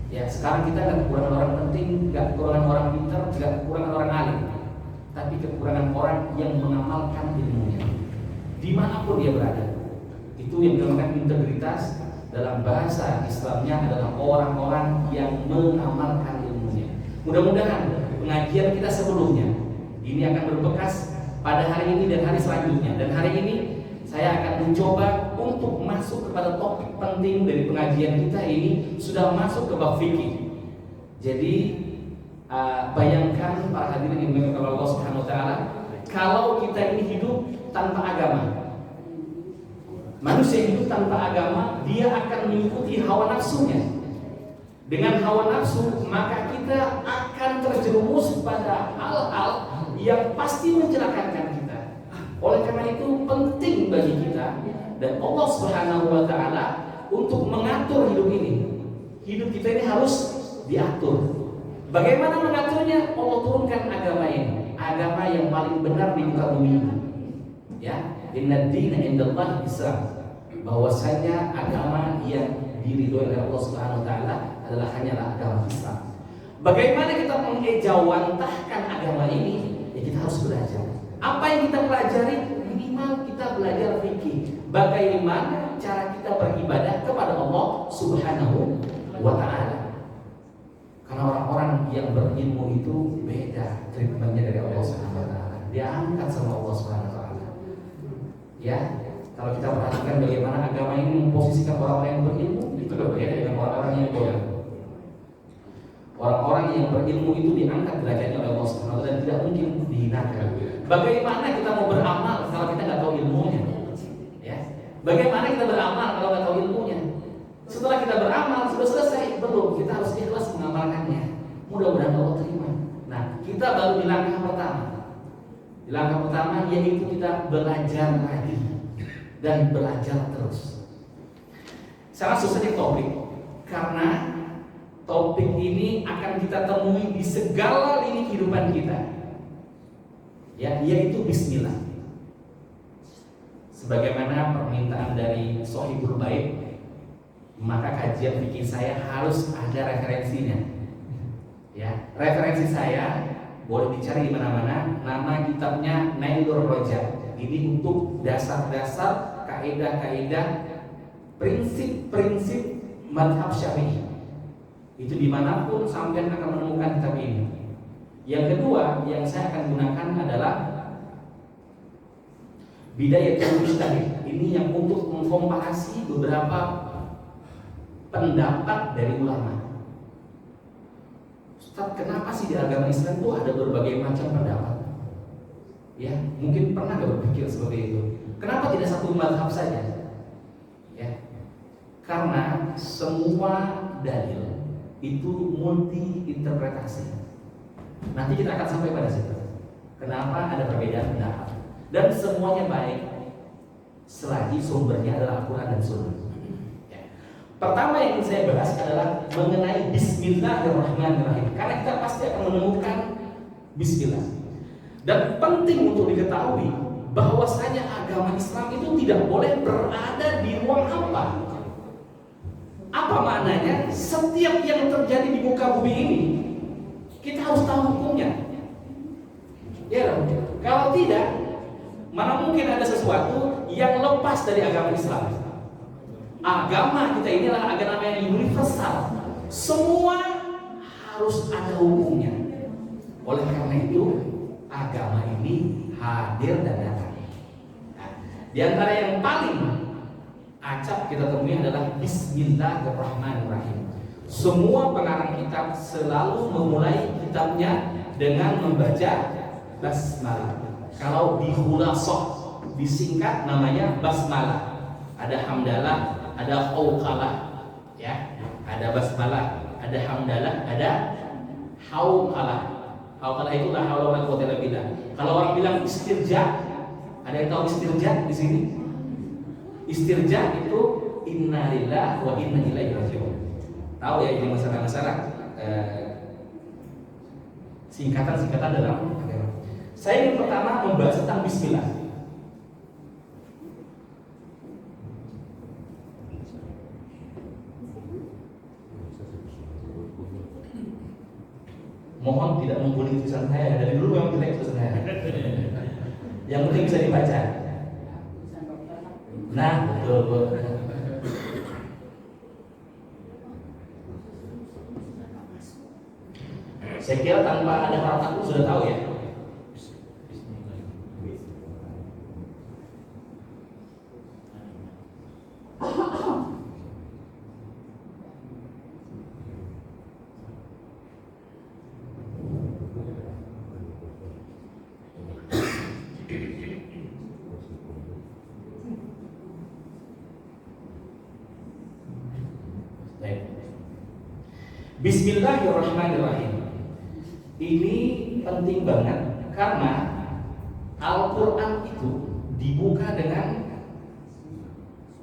Ya, sekarang kita nggak kekurangan orang penting, nggak kekurangan orang pintar, nggak kekurangan orang alim, tapi kekurangan orang yang mengamalkan ilmunya dimanapun dia berada. Itu yang dinamakan integritas. Dalam bahasa Islamnya adalah orang-orang yang mengamalkan ilmunya. Mudah-mudahan pengajian kita sebelumnya ini akan berbekas pada hari ini dan hari selanjutnya. Dan hari ini saya akan mencoba untuk masuk kepada topik penting dari pengajian kita ini, sudah masuk ke bab fikih. Jadi bayangkan para hadirin yang dimuliakan oleh Allah Subhanahu wa taala, kalau kita ini hidup tanpa agama. Manusia hidup tanpa agama, dia akan mengikuti hawa nafsunya. Dengan hawa nafsu, maka kita akan terjerumus pada hal-hal yang pasti mencelakakan kita. Oleh karena itu penting bagi kita dan Allah Subhanahu wa taala untuk mengatur hidup ini. Hidup kita ini harus diatur. Bagaimana mengaturnya? Allah turunkan agama ini, agama yang paling benar di muka bumi ini. Ya, inna dina indallahi Islam. Bahwasanya agama yang diridhoi oleh Allah Subhanahu wa taala adalah hanyalah agama Islam. Bagaimana kita mengejawantahkan agama ini? Ya, kita harus belajar. Apa yang kita pelajari? Minimal kita belajar fikih. Bagaimana cara kita beribadah kepada Allah Subhanahu wa taala. Karena orang-orang yang berilmu itu beda treatmentnya dari Allah Subhanahu wa taala. Dia angkat sama Allah Subhanahu wa taala. Ya, kalau kita perhatikan bagaimana agama ini memposisikan orang-orang yang berilmu, itu berbeda dengan orang-orang yang bodoh. Orang-orang yang berilmu itu diangkat derajatnya oleh Allah Subhanahu wa taala dan tidak mungkin dihinakan. Bagaimana kita mau beramal kalau kita nggak tahu ilmunya? Ya. Bagaimana kita beramal kalau nggak tahu ilmunya? Setelah kita beramal sudah selesai, belum, kita harus ikhlas mengamalkannya. Mudah-mudahan Allah terima. Nah, kita baru di langkah pertama. Di langkah pertama yaitu kita belajar lagi dan belajar terus. Sangat susah di topik karena topik ini akan kita temui di segala lini kehidupan kita. Ya, yaitu bismillah. Sebagaimana permintaan dari Sohibul Bait, maka kajian fikih saya harus ada referensinya. Ya, referensi saya boleh dicari di mana-mana. Nama kitabnya Nailur Roja. Ini untuk dasar-dasar, kaidah-kaidah, prinsip-prinsip mazhab Syafi'i. Itu dimanapun sampai akan menemukan kitab ini. Yang kedua yang saya akan gunakan adalah Bidayatul Mujtahid. Ini yang untuk mengkomparasi beberapa pendapat dari ulama. Ustaz, kenapa sih di agama Islam itu ada berbagai macam pendapat? Ya, mungkin pernah gak berpikir seperti itu. Kenapa tidak satu mazhab saja? Ya, karena semua dalil itu multi interpretasi. Nanti kita akan sampai pada situ. Kenapa ada perbedaan pendapat? Dan semuanya baik selagi sumbernya adalah Al-Quran dan Sunnah. Ya. Pertama yang ingin saya bahas adalah mengenai Bismillahirrahmanirrahim. Karena kita pasti akan menemukan Bismillah. Dan penting untuk diketahui bahwasanya agama Islam itu tidak boleh berada di ruang hampa. Apa maknanya? Setiap yang terjadi di muka bumi ini kita harus tahu hukumnya. Ya, kalau tidak, mana mungkin ada sesuatu yang lepas dari agama Islam. Agama kita ini adalah agama yang universal. Semua harus ada hukumnya. Oleh karena itu, agama ini hadir dan datang. Nah, di antara yang paling acap kita temui adalah Bismillahirrahmanirrahim. Semua pengarang kitab selalu memulai kitabnya dengan membaca basmalah. Kalau di khulasah, disingkat namanya basmalah. Ada hamdalah, ada hauqalah, ya. Ada basmalah, ada hamdalah, ada hauqalah. Hauqalah itu la haula wala quwwata illa billah. Kalau orang bilang istirja, ada yang tahu istirja di sini? Istirja itu inna lillahi wa inna ilaihi raji'un. Tahu ya ini masalah-masalah singkatan-singkatan dalam agama. Saya ingin pertama membahas tentang bismillah. Mohon tidak membuli tulisan saya, dari dulu memang jelek tulisan saya. Yang penting bisa dibaca. Nah, betul. Saya kira tanpa ada harap takut sudah tahu ya. Bismillahirrahmanirrahim. Ini penting banget karena Al-Quran itu dibuka dengan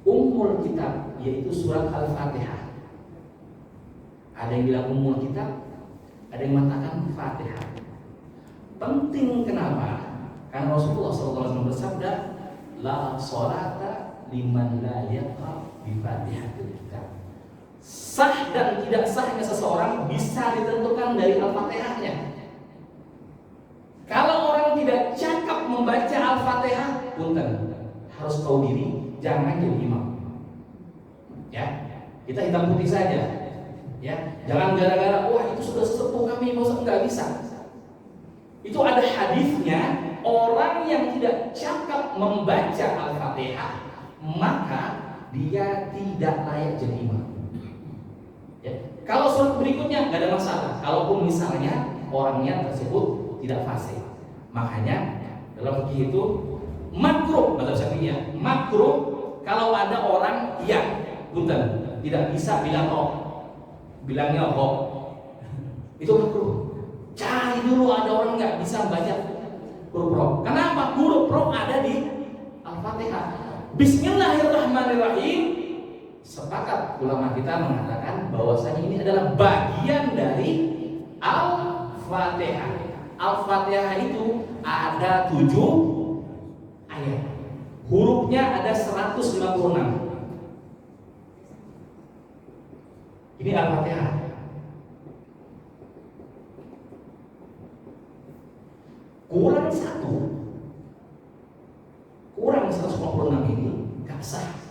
ummul kitab, yaitu surat Al-Fatihah. Ada yang bilang ummul kitab, ada yang mengatakan Fatihah. Penting kenapa? Karena Rasulullah SAW bersabda, la sholata liman la yaqra bi Fatihatil kitab. Sah dan tidak sahnya seseorang bisa ditentukan dari Al-Fatihahnya. Kalau orang tidak cakap membaca Al-Fatihah, punten, harus tahu diri, jangan jadi imam. Ya, kita hitam putih saja. Ya, jangan gara-gara wah itu sudah sesepuh kami, masa enggak bisa. Itu ada hadisnya, orang yang tidak cakap membaca Al-Fatihah, maka dia tidak layak jadi imam. Ya. Kalau surat berikutnya nggak ada masalah. Kalaupun misalnya orangnya tersebut tidak fasik, makanya dalam fikih itu makruh, mazhab Syafi'iyah makruh kalau ada orang yang punten tidak bisa bilang roh, bilangnya roh, itu makruh. Cari dulu ada orang nggak bisa baca huruf roh. Kenapa? Huruf roh ada di Al-Fatihah. Bismillahirrahmanirrahim. Sepakat ulama kita mengatakan bahwasanya ini adalah bagian dari Al-Fatihah. Al-Fatihah itu ada 7 ayat. Hurufnya ada 156. Ini Al-Fatihah. Kurang 156 ini gak sah.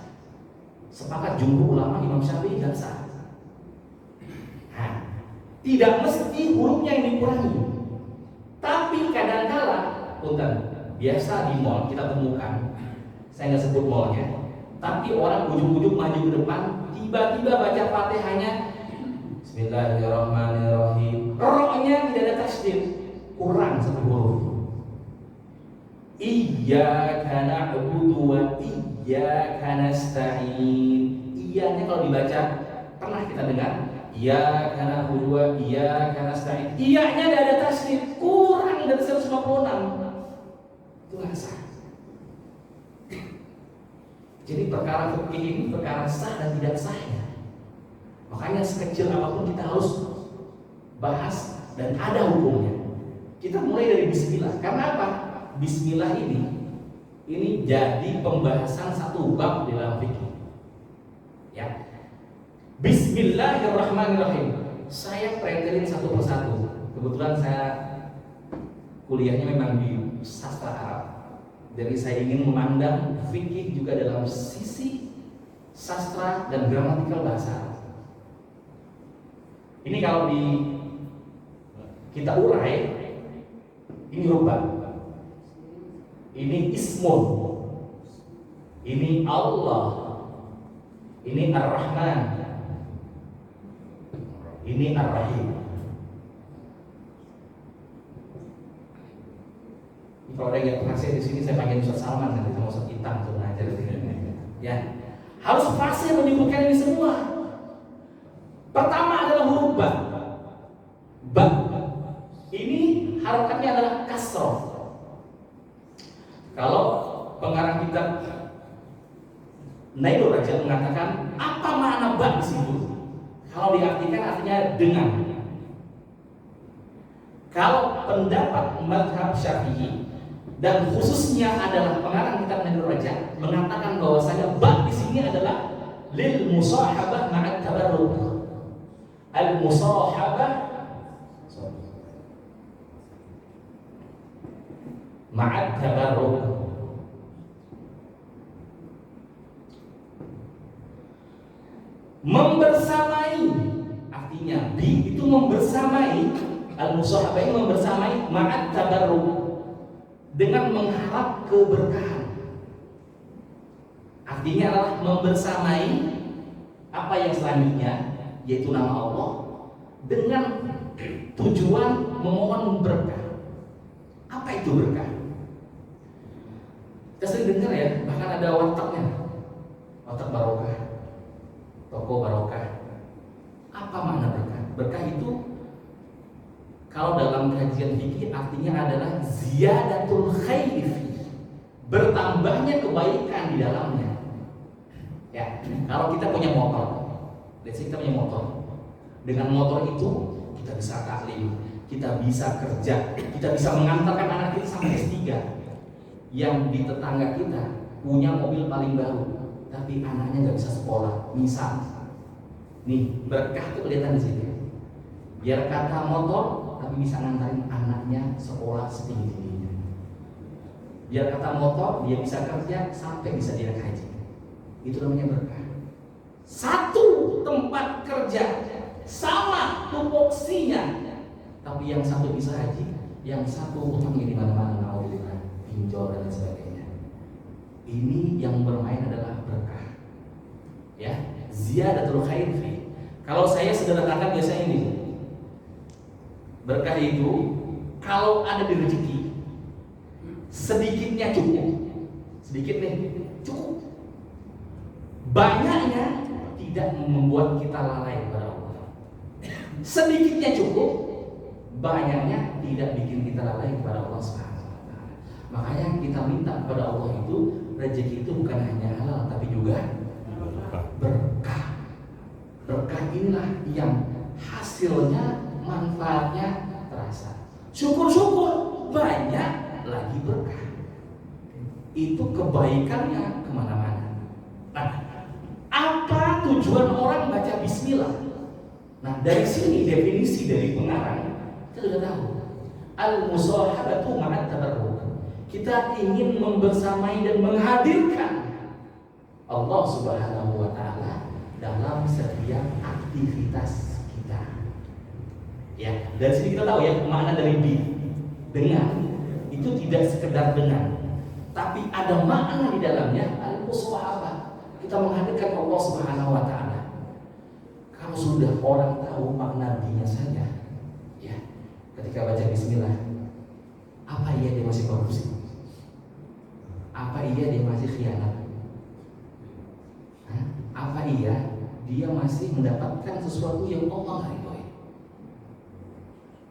Sepakat jumhur ulama Imam Syafi'i gak sah. Nah, tidak mesti hurufnya yang dikurangi. Tapi kadang-kala, biasa di mall kita temukan, saya nggak sebut mallnya, tapi orang ujung-ujung maju ke depan, tiba-tiba baca Fatihahnya, Bismillahirrahmanirrahim. Rohnya tidak ada tasydid, kurang 1 huruf. Iyyaka na'budu wa iyyaka nasta'in. Iyanya kalau dibaca pernah kita dengar iyyaka na'budu wa iyyaka nasta'in. Iyanya tidak ada tasydid, kurang dari 156. Itu nggak sah. Jadi perkara fikih ini perkara sah dan tidak sahnya. Makanya sekecil apapun kita harus bahas dan ada hukumnya. Kita mulai dari bismillah. Karena apa? Bismillah ini jadi pembahasan satu bab di dalam fikih. Ya. Bismillahirrahmanirrahim. Saya perintilin satu persatu. Kebetulan saya kuliahnya memang di sastra Arab. Jadi saya ingin memandang fikih juga dalam sisi sastra dan gramatikal bahasa Arab. Ini kalau kita urai, ini rubah. Ini ismun, ini Allah, ini Ar-Rahman, ini Ar-Rahim. Kalau ada yang fasih di sini, saya panggil Ustaz Salman nanti sama Ustaz Itang untuk ngajar di sini. Ya, harus fasih menyebutkan ini semua. Pertama adalah huruf ba. Ba. Ini harokatnya adalah kasroh. Kalau pengarang kitab Nailul Rajal mengatakan apa makna ba di situ? Kalau diartikan artinya dengan. Kalau pendapat mazhab Syafi'i dan khususnya adalah pengarang kitab Nailul Rajal mengatakan bahwasanya ba di sini adalah lil musahabah ma'at tabarruk. Al musahabah ma'at tabarruk. Membersamai, artinya bi itu membersamai, al-musahabah ini membersamai ma'at tabarruk, dengan mengharap keberkahan. Artinya adalah membersamai apa yang selanjutnya, yaitu nama Allah, dengan tujuan memohon berkah. Apa itu berkah? Kita sering dengar ya, bahkan ada wartegnya, warteg barokah, toko barokah. Apa makna berkah? Berkah itu kalau dalam kajian fikih artinya adalah ziyadatul khairi, bertambahnya kebaikan di dalamnya. Ya, kalau kita punya motor, let's say kita punya motor. Dengan motor itu kita bisa taklim, kita bisa kerja, kita bisa mengantarkan anak kita sampai S3. Yang di tetangga kita punya mobil paling baru, tapi anaknya nggak bisa sekolah. Misal, nih berkah tuh kelihatan di situ. Biar kata motor, tapi bisa ngantarin anaknya sekolah setinggi-tingginya. Biar kata motor, dia bisa kerja sampai bisa direk haji. Itu namanya berkah. Satu tempat kerja sama tupoksinya, tapi yang satu bisa haji, yang satu utangnya di mana-mana, naudzubillah, pinjol dan sebagainya. Ini yang bermain adalah berkah. Ya, ziyadatul khair fi. Kalau saya sederhanakan biasanya ini, berkah itu kalau ada di rezeki, sedikitnya cukup, sedikit nih cukup. Banyaknya tidak membuat kita lalai kepada Allah. Sedikitnya cukup, banyaknya tidak bikin kita lalai kepada Allah Subhanahu wa taala. Makanya kita minta kepada Allah itu rezeki itu bukan hanya halal tapi juga berkah. Berkah inilah yang hasilnya, manfaatnya terasa. Syukur-syukur banyak lagi berkah. Itu kebaikannya kemana-mana. Nah, apa tujuan orang baca bismillah? Nah, dari sini definisi dari pengarang kita sudah tahu. Al-musahabatu ma'at tabarruk. Kita ingin membersamai dan menghadirkan Allah Subhanahu wa taala dalam setiap aktivitas kita. Ya, dari sini kita tahu ya makna dari bi. Dengan itu tidak sekedar dengan, tapi ada makna di dalamnya, al-musahabah. Kita menghadirkan Allah Subhanahu wa taala. Kalau sudah orang tahu makna B-nya saja, ya, ketika baca bismillah, apa iya dia masih korupsi? Apa iya dia masih khianat? Apa iya dia masih mendapatkan sesuatu yang Allah ridhoi?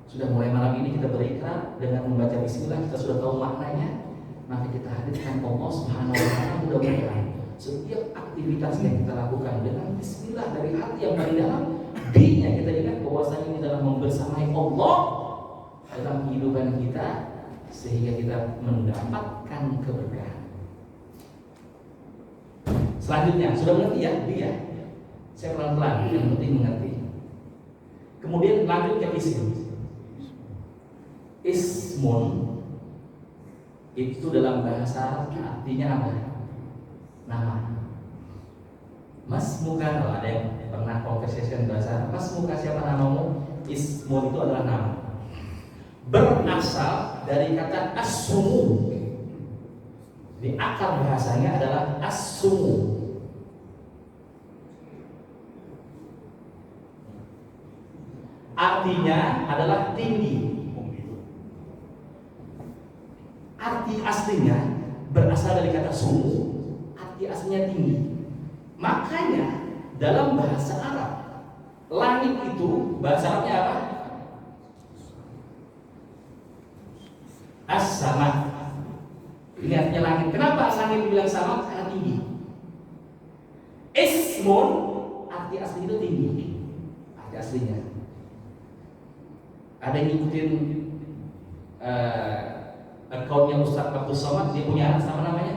Sudah mulai malam ini kita berikrar dengan membaca bismillah, kita sudah tahu maknanya, maka kita hadirkan Allah Subhanahu wa taala. Mudah-mudahan setiap aktivitas yang kita lakukan dengan bismillah dari hati yang paling dalam, B-nya kita ingat bahwasanya ini adalah membersamai Allah dalam kehidupan kita sehingga kita mendapatkan keberkahan. Selanjutnya, sudah mengerti ya B ya? Saya pelan-pelan, yang penting mengerti. Kemudian lanjut ke isim. Ismun itu dalam bahasa artinya apa? Nama. Mas muka, kalau ada yang pernah conversation bahasa, Mas muka siapa namamu? Ismun itu adalah nama. Berasal dari kata as-sumu. Di akar bahasanya adalah as-sumu. Artinya adalah tinggi. Arti aslinya berasal dari kata sumu. Arti aslinya tinggi. Makanya dalam bahasa Arab, langit itu bahasa Arabnya apa? As-sama. Ini artinya langit. Kenapa langit dibilang sama? Karena tinggi. Ismun, arti asli itu tinggi. Arti aslinya. Ada yang ngikutin accountnya Ustaz Abdul Somad, dia punya anak sama namanya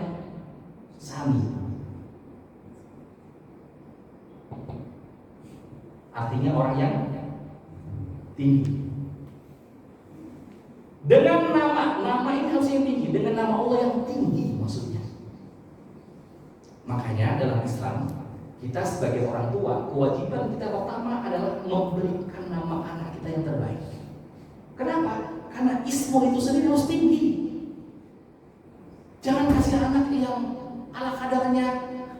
Sami. Artinya orang yang tinggi. Dengan nama ini harus yang tinggi, dengan nama Allah yang tinggi maksudnya. Makanya dalam Islam, kita sebagai orang tua, kewajiban kita pertama adalah memberikan nama anak kita yang terbaik. Kenapa? Karena ismu itu sendiri harus tinggi. Jangan kasih anak yang ala kadarnya,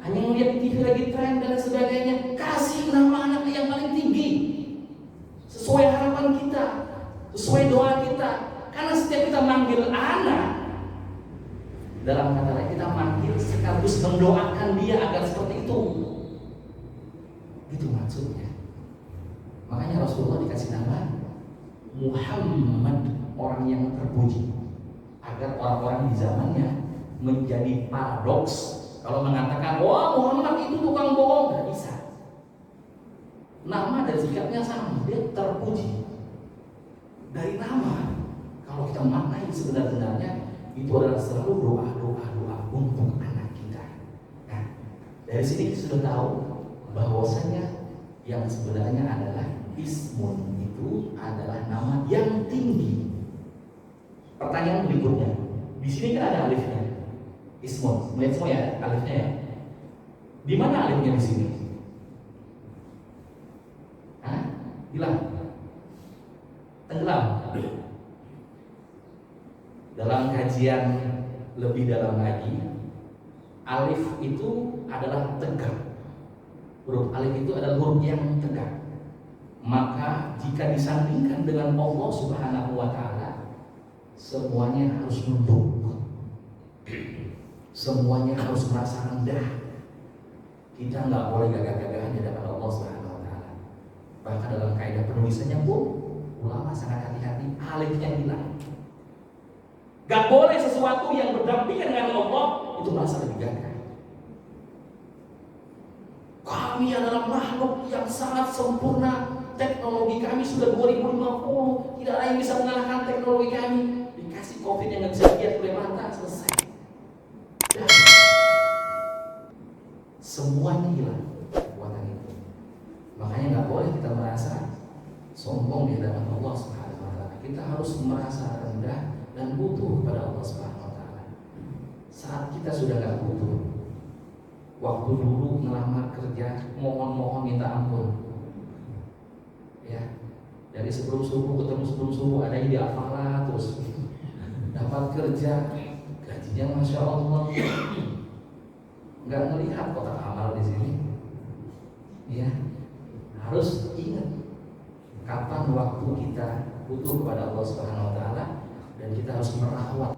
hanya melihat TV lagi tren dan sebagainya. Kasih nama anak yang paling tinggi, sesuai harapan kita, sesuai doa kita. Karena setiap kita manggil anak, dalam kata lain kita manggil sekaligus mendoakan dia agar seperti itu. Itu maksudnya. Makanya Rasulullah dikasih nama Muhammad, orang yang terpuji, agar orang-orang di zamannya menjadi paradoks. Kalau mengatakan, wah Muhammad itu tukang bohong, nggak bisa. Nama dan sikapnya sama, dia terpuji. Dari nama, kalau kita maknai sebenar-benarnya, itu adalah selalu doa untuk anak kita. Nah, dari sini kita sudah tahu bahwasanya yang sebenarnya adalah ismun itu adalah nama yang tinggi. Pertanyaan berikutnya, di sini kan ada alifnya. Ismun, melihat semua ya alifnya ya. Di mana alifnya di sini? Hah? Hilang? Tenggelam? Dalam kajian lebih dalam lagi, alif itu adalah tegak. Huruf alif itu adalah huruf yang tegak. Maka jika disandingkan dengan Allah Subhanahu wa Ta'ala, semuanya harus nunduk, semuanya harus merasa rendah. Kita nggak boleh gagah-gagahan di hadapan Allah Subhanahu wa Ta'ala. Bahkan dalam kaidah penulisannya pun ulama sangat hati-hati, alifnya hilang. Gak boleh sesuatu yang berdampingan dengan Allah itu merasa lebih gagah. Kami adalah makhluk yang sangat sempurna. Teknologi kami sudah 2050. Tidak ada yang bisa mengalahkan teknologi kami. Dikasih COVID yang gak bisa dilihat oleh mata, selesai. Dan semuanya hilang kekuatan itu. Makanya gak boleh kita merasa sombong di hadapan Allah Subhanahu wa Ta'ala. Kita harus merasa rendah dan butuh kepada Allah Subhanahu wa Ta'ala. Saat kita sudah gak butuh, waktu dulu ngelamar kerja, mohon minta ampun. Ya, dari sebelum subuh ketemu sebelum subuh ada ide apalah, terus dapat kerja, gajinya masya Allah, nggak ngelihat kotak amal di sini. Ya, harus ingat kapan waktu kita butuh kepada Allah Subhanahu wa Ta'ala, dan kita harus merawat